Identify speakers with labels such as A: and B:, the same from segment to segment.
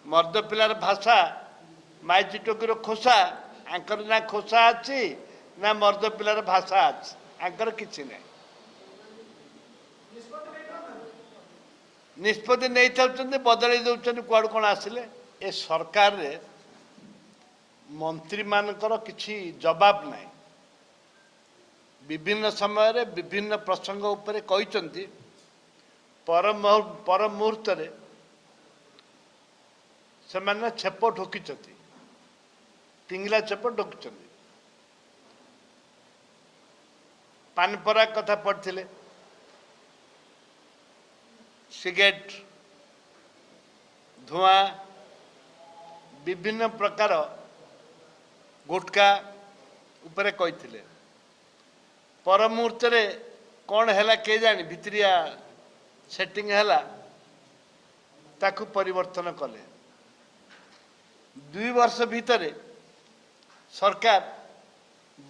A: मर्द पिलार भाषा माइची टोकीर खोसा आंकर ना खोसा अच्छी ना मर्द पिलार भाषा अच्छी आंकर किसी ना निष्पत्ति नहीं था बदल दौरान कौड़ कौन आसिले ए सरकार रे मंत्री मानकर किसी जवाब नहीं विभिन्न समय रे विभिन्न प्रसंग उपरे कहते पर मुहूर्त से मैंने छेप ढोकी पिंगला छेप ढोकी पानपरा कथा पढ़ते सिगरेट धुआं विभिन्न प्रकार गुटका उपरे कहते पर मुहूर्त कौन है के जानी भितरिया सेटिंग है ताकू परिवर्तन कले 2 वर्ष भितर सरकार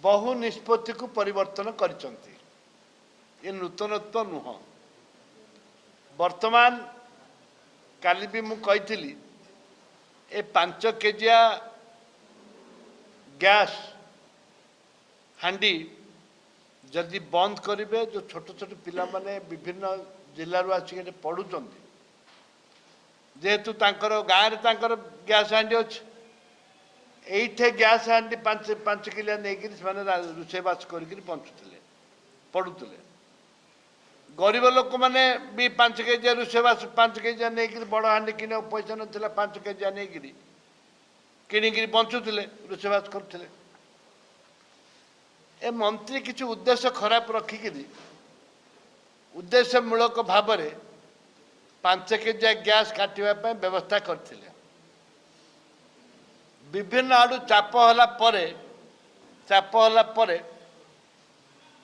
A: बहु निष्पत्ति को परिवर्तन करिसंती ये नूतनत्व नुह वर्तमान काली भी मुझी ए 5 केजिया गैस हांडी जदि बंद करेंगे जो छोट छोट पिला माने विभिन्न जिल्ला आसिक पढ़ुंट जेहेतु गाँव में गैस हांडी अच्छे ये गैस हांडी 5 किलिया नहीं रोषेबास कर बंचुले पढ़ुले गरीब लोक मैंने भी 5 केजिया रोषेबास 5 केजिया नहीं बड़ हांडी कि पैसा ना 5 केजिया नहीं कि बंचुले रोषेबास करुले ए मंत्री किसी उद्देश्य खराब रखिकी उद्देश्यमूलक भाव में 5 केजिया गैस काटवाई व्यवस्था करते विभिन्न आड़ू चाप होला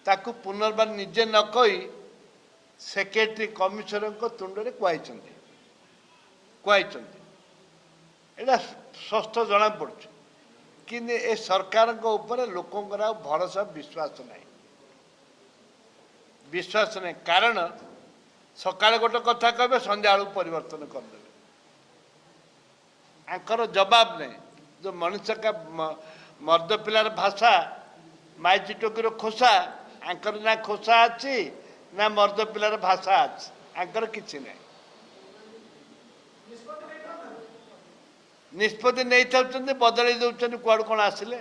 A: ताकू पुनर्बार निजे न कही सेक्रेटरी कमिशनर को तुंड कहते यहाँ स्पष्ट जना पड़े कि ए सरकार ऊपर लोकंर भरोसा विश्वास नहीं कारण सकाଳେ गोटे कथा कहे संध्या बेलू परिवर्तन करदे आंकर जवाब नहीं जो मनुष्य का मर्द पिलार भाषा माइची टोकीर खोसा आंकर ना खोसा अच्छी ना मर्द पिलार भाषा अच्छी आंकर किसी ना निष्पत्ति नहीं था बदल दौरान कौड़ कौन आसिले